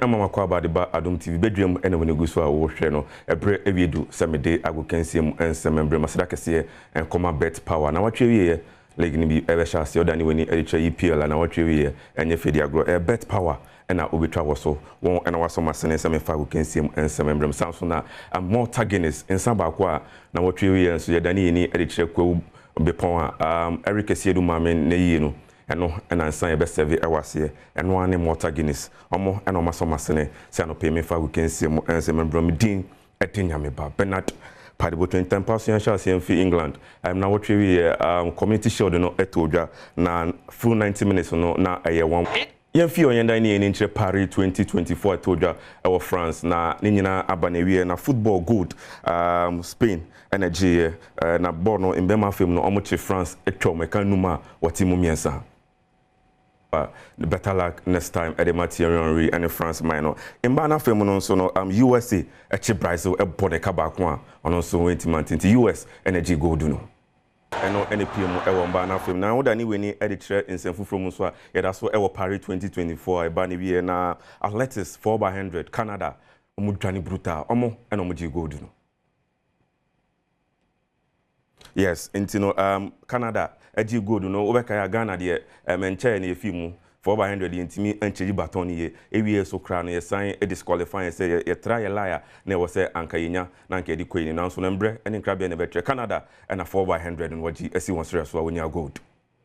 I'm a quaba the Adom TV bedroom and when you go so I will share no a bread every do some day I will can see and some member Masadaka and come bet power. Now what you hear like be ever shall see than when you editor EPL and what you hear and your fedia grow a bet power and I will be travel so one and I was on my son and some if I will can see and some member Samsung and more taggings in some bakwa now what you hear so you're done any editor will be power Eric Sedu Mamen Neyino. And answer best serve I was here and one name water Guinness omo and o maso masene say no pay me for we can see mo and say membro me din etinya me ba Bernard Padibo 20,000 shall see in England I'm now what we community show no etodwa na full 90 minutes no na aye one Yemfi oyenda ni enche Paris 2024 etodwa e France na ni nyina abanewie na football good Spain energy na bono mbema film no omo che France etwa meka numa watimu miensa the better luck next time at the material and the France minor. In Bana film so no USA a cheap price so a body kabakwa on also 20 months into US energy go do no. And no any PM e Bana film now what any we editor in Senfu from so yeah that's what Paris 2024 e Bani we na athletics 4x100 Canada omudwani brutal omo and omoji go do no. Yes, into Canada, Eji good, no, Obeka Ghana, dear, Mencha and a few 4x100 intimi and Chili Batoni, a so crown, a sign, a disqualifying, say a try a liar, never say Ankainya, Nanka de Queen, and Sonambre, and in Crabby and a Canada, and a 4x100 and what AC1 stress when you are good.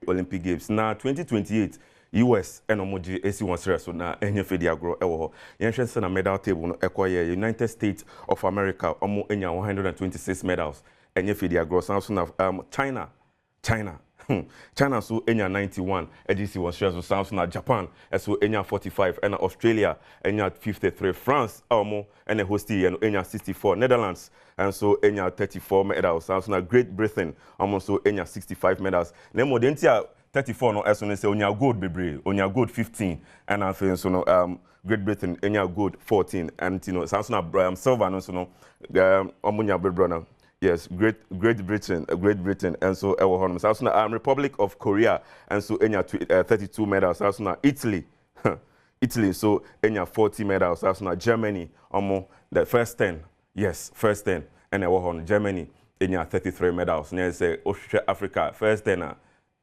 Olympic Games now 2028. US and Omoji AC1 stress na enye fedia grow ewo yenhwese na medal table no ekoye United States of America omo enya 126 medals enye fedia grow so na China so enya 91 AC1 stress so na Japan so enya 45 and Australia enya 53 France omo ene hosti enya 64 Netherlands and so enya 34 medals so na Great Britain omo so enya 65 medals nemo dentia 34 no as say onya gold bebre onya gold 15 and I think so no Great Britain onya gold 14 and you know Samsung silver no so no omunya bebre yes Great Britain and so ewo hono Samsung Republic of Korea and so onya 32 medals Samsung Italy so onya 40 medals Samsung Germany the first 10 and ewo hono Germany onya 33 medals na say Africa first 10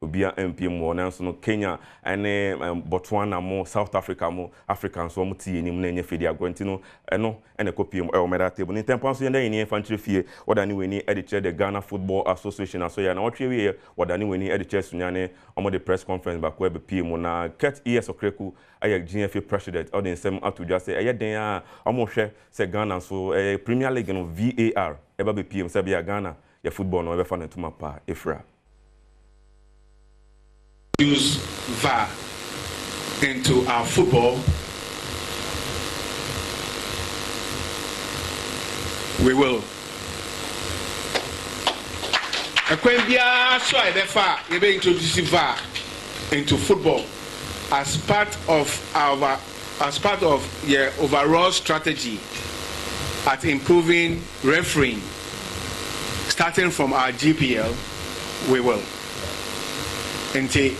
Obia MPM one so no Kenya and Botswana mo South Africa mo Africans so mo tie nim na enye fedi agwantino eno ene kopiem e o meda table ni tempo so yenda yin infantry fie wadani weni editor the Ghana Football Association so ya na wotwe wie wadani weni editor sunyane omo the press conference ba ko e be PM na Ket ES Okreku aye GFA president or the same atudwa say aye den a omo hwe say Ghana so Premier League no VAR e ba be PM say bia Ghana ya football no e be fa na tuma pa efra use VAR into our football, we will. So I be introducing VAR into football as part of our overall strategy at improving refereeing, starting from our GPL. We will. Enti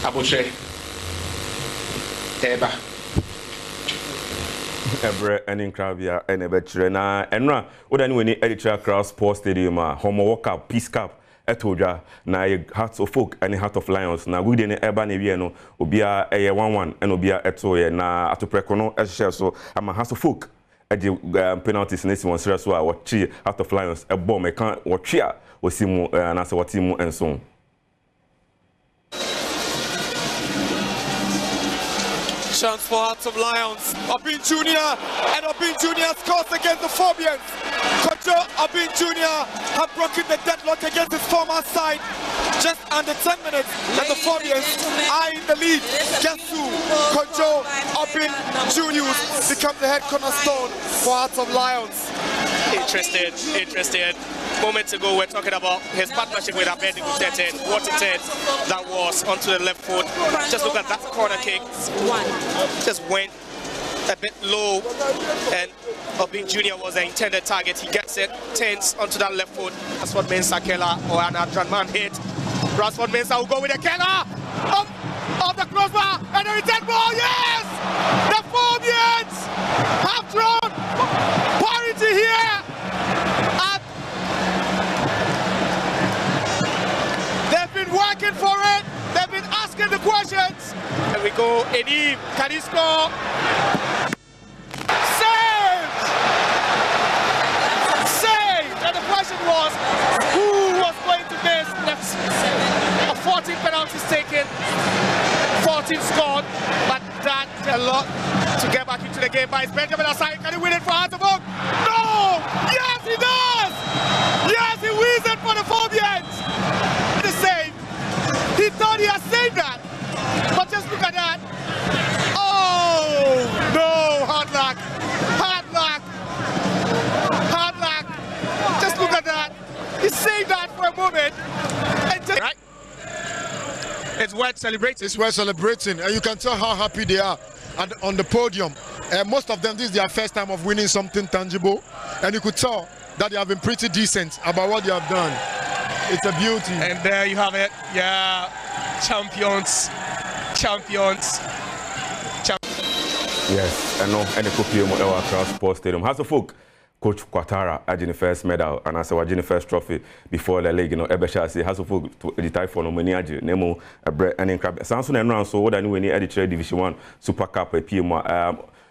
aboshe eba ebre enin krabia enebe chire na enra odani weni editor Crown Sports Stadium homo World Cup Peace Cup etodwa na Hearts of Oak and Heart of Lions na we dey eba na wie no obia eye 1-1 and obia etoye na atopreko no ehye so ama Hearts of Oak edi penalties na si won sere so a wochi Heart of Lions ebo meka wochi a osimu na se wotimu enso chance for Hearts of Lions. Abin Jr. and Abin Jr. scores against the Phobians. Kojo Abin Jr. have broken the deadlock against his former side. Just under 10 minutes and the Phobians are in the lead. Guess who? Kojo Abin Jr. becomes the head cornerstone for Hearts of Lions. Interested. Moments ago, we're talking about his partnership with Abedi Gutete, what it is that was onto the left foot. Just look at that corner kick. Just went a bit low, and Obin Jr. was the intended target. He gets it, turns onto that left foot. That's what Mensah Keller or an Adran hit. Rasford Mensah will go with the Keller. Up the crossbar, and the return ball, yes! The Phobians! go. Adom, can he score? Saved! Saved! And the question was, who was going to miss? A 14 penalties taken, 14 scored, but that's a lot to get back into the game. But it's Benjamin Asai. Can he win it for Adom? No! Yes, he does! Yes, he wins it for the Phobians! The save. He thought he had saved that. But just look at that. Oh, no, hard luck. Hard luck. Hard luck. Just look at that. He saved that for a moment. And just right. It's worth celebrating. It's worth celebrating. And you can tell how happy they are on the podium. Most of them, this is their first time of winning something tangible. And you could tell that they have been pretty decent about what they have done. It's a beauty. And there you have it. Yeah, champions. Yes, and no, and the copy of our Crown Sports Stadium. Has a folk, Coach Quatara, had the first medal, and I said, the first trophy before the league, Ebesha say, has a folk to the typhoon of Moniaji, Nemo, a bread and crab. Samson and round, so what I knew when he edited Division 1 Super Cup, a PM,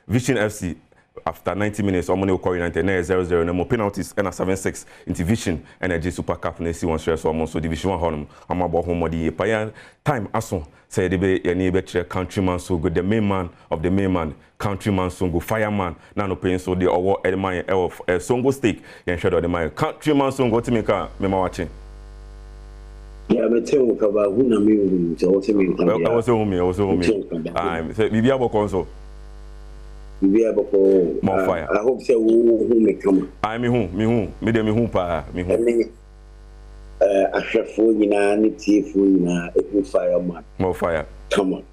Vision FC. After 90 minutes, Omoni Okori 99-0-0, no more penalties, and a 7-6 into Vision and a G Super Cup, and C1 stress, so I'm Division 1 Honum. I'm about home of the Payan time. Aso say the be any better countryman so good, the main man of the main man, countryman Songo, fireman, nano paying so the award at my of Songo stake, and shadow the my countryman Songo to make a memo watching. Yeah, I'm telling you about who I'm moving. I was home. I'm Bibi Abo Conso. We have more fire. I hope so. Who may come? I me who, me pa, me who. A chef for you now, tea for you now, a fireman. More fire. Come on.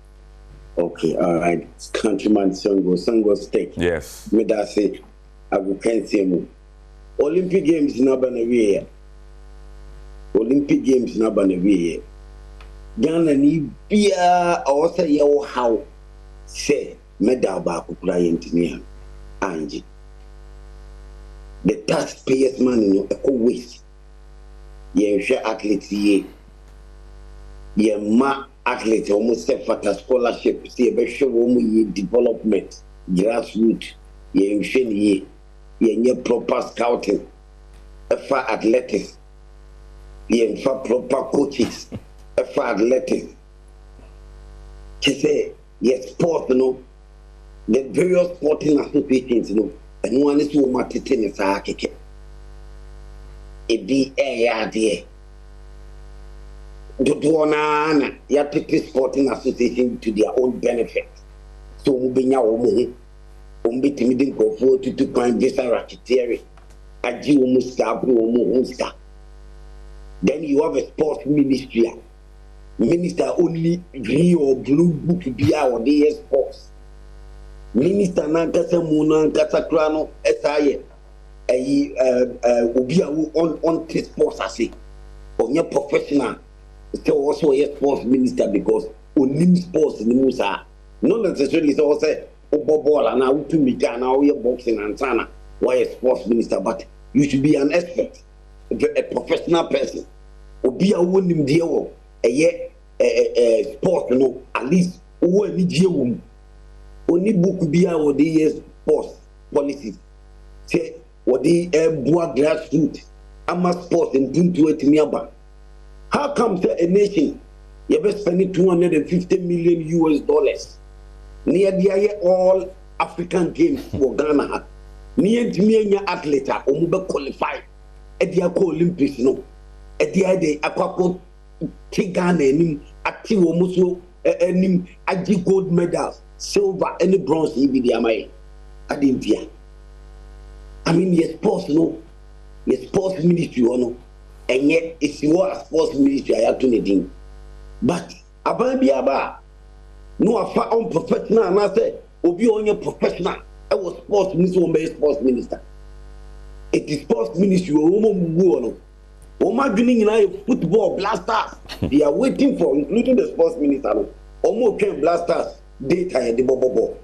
Okay, all right. Countryman Songo steak. Yes. Me that say, I will can't say more. Olympic Games in Abanawi. Olympic Games in Abanawi. Ghana ni bia also yo how say. Medal back engineer Angie. The taxpayers' money no eco waste. Ye share athletes ye ma athletes almost set for scholarship, see a show ye development, grassroots, ye share ye proper scouting, for athletics, ye for proper coaches, for athletics. She say yes, sport no. The various sporting associations, and one is who might tennis a keke. It be a dear. The Duana, ya take this sporting association to their own benefit. So, Mubinya Omo, Umbi Timidin go forward to find this racketeering. A Jew Musta, Musta. Then you have a sports ministry. Minister only green or blue book to be our day sports. Minister Nankasa Muna Katakrano SIA Ubia on sports as a on your professional so also a sports minister because on sports in the Musa not necessarily also ball and now to meet now we are boxing and sana why a sports minister but you should be an expert a professional person Ubia won him deal a sport at least who any only book be our DS sports policies. Say what the bois grassroots, ama sports and do it nearby. How come a nation you best spending $250 million US near the all African games for Ghana? Near to me and your athlete or mobile qualified at the Olympics no. At the idea aquapo Tigana at Tiwomuso and Aji gold medals. Silver any bronze be the amay. I didn't fear. I mean, yes, sports no, yes, sports ministry no, and yet it's your sports ministry I have to need. But Abba, no, I found unprofessional, and I said, Obi on your professional. I was sports minister, sports minister. It is sports ministry, no. Oma doing in football blasters. They are waiting for, including the sports minister, almost 10 blasters. Data and the bobo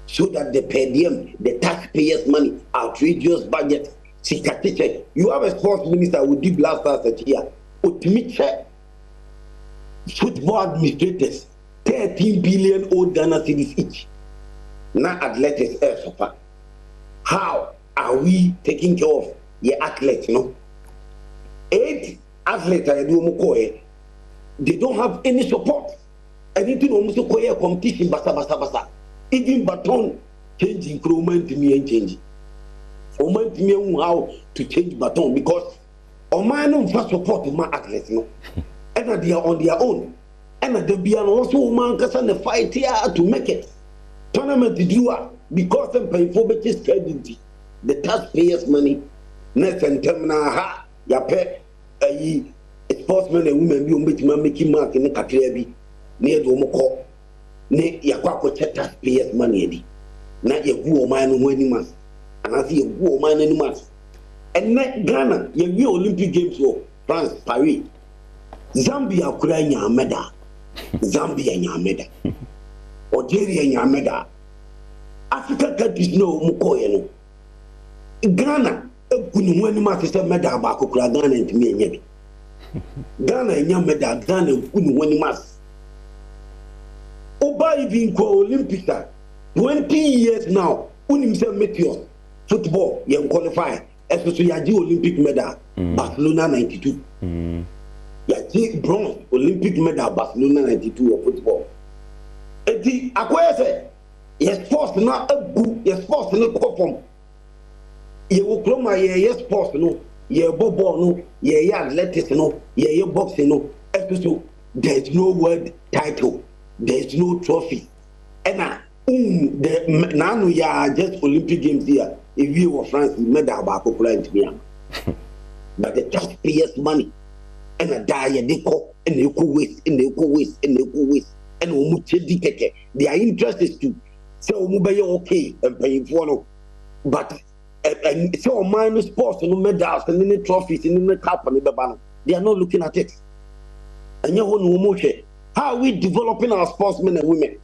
so that the per diem, the taxpayers' money, outrageous budget, you have a sports minister who did blasters at here, ultimate football administrators, 13 billion old Ghana cedis each. Now athletics suffer. How are we taking care of your athletes? 8 athletes they don't have any support. Anything almost a competition, basa. Even baton changing moment to me and change. Moment to me how to change baton because Oman first support my athletes, and they are on their own. And they be also man can the fight here to make it. Tournament to do because them pay for better strategy. The taxpayers' money, next and terminal ha, ya pay a sportsmen and women be making mark in the country near the Omoko, near Yaquako taxpayers' money. Not your good man winning mass, and I see a good man in mass. And not Ghana, your Olympic Games for France, Paris. Zambia crying a medal. Zambia nyameda Algeria nyameda Africa countries no mukoye no Ghana ekunu wani ma se medal ba kokura Ghana ntimi enye Ghana nyameda Ghana ekunu wani ma oba even ko Olympics 20 years now unim se meteor football ye qualify especially yaji Olympic medal Barcelona 92 Yaji bronze Olympic medal Barcelona 92 of football. Eti akwese say yes sports na agu yes sports na kopom. Ye wo kroma ye sports no ye bobo no ye athletics no ye boxing no. So there is no world title, there is no trophy. And the nanu ya just Olympic Games here. If you were France medal ba kokura ntimi. But the taxpayers' money. And a die they call and they go waste and they go waste and they go waste and their interest is to say okay and paying for no but and so minus sports and medals and any trophies and any cup and they are not looking at it. And how are we developing our sportsmen and women?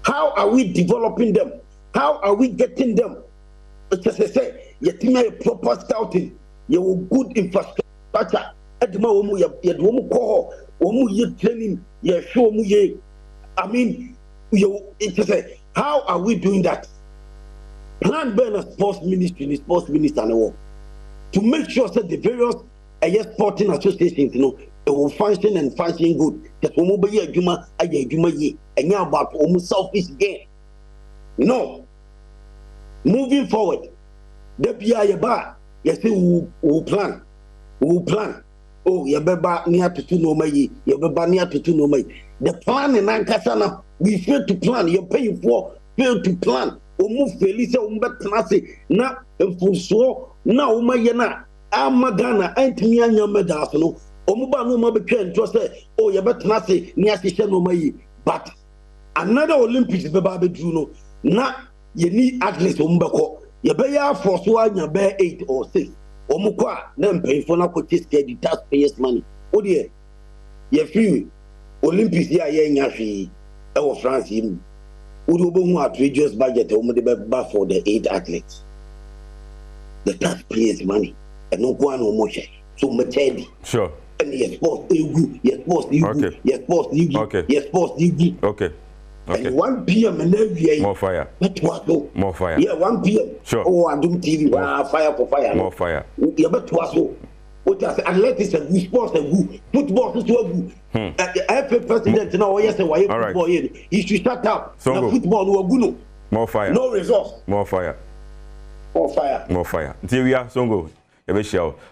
How are we developing them? How are we getting them? Just say you a proper scouting, you good infrastructure. Adoma omu ye domu ko omu ye training ye show omu ye I mean it say how are we doing that? Plan burn a sports ministry and sports minister to make sure that the various sporting associations it will function and function good. That omu be ye adwuma aye adwuma ye enya about omu selfish gain. No. Moving forward, the PIA bar yes we will plan. Oh, you beba near to two no may, you beba near to two no may. The plan in Ankasana, we fail to plan, you're paying for, fail to plan. O move Felisa Umbetanasi, na full so, now Mayana, Amagana, ain't me and your medasano, Omuba no Mabican to say, oh, you better not say, Niasi no may. But another Olympics, Baby Juno, not you need athletes Umbako, you bear for so you bear 8 or 6. Omukwa them pay for na coaches get the taxpayers money. Oh dear, you free Olympics here nyafi e France him. Udobo who outrageous budget omo for the 8 athletes. The taxpayers money and no go no more. So much sure. And yes, sports you yes sports you okay. Yes sports you okay. Yes sports you okay. Okay. And 1 p.m. and every more fire. More fire. Yeah, 1 p.m. Sure. Oh, Adom TV. Fire for fire. More fire. Yeah, but what I say, athletics and good, sports and good, football is good. The president now, yes, why football here? He should shut up. So football no good. More fire. No results. More fire. More fire. More fire. Until we are Songo.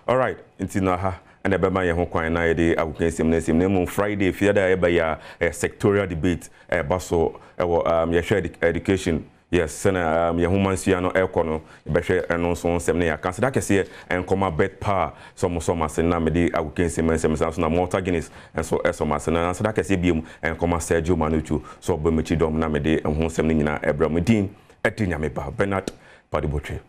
All right. Until now. And the Bama Yahoo Kwan na yede agukensim Friday fiada eba ya sectorial debate baso ya share education yes sena yahumansia no ekono be hwe eno so nsem ne ya kan seda kese enkoma bet power so na mede agukensim nsem so na Malta Guinness enso esomase na seda kese biem enkoma Sergio Manuchu so be mechi dom na mede ehun nsem ne nyina ebra medin etinyame ba Bernard Padibotwe.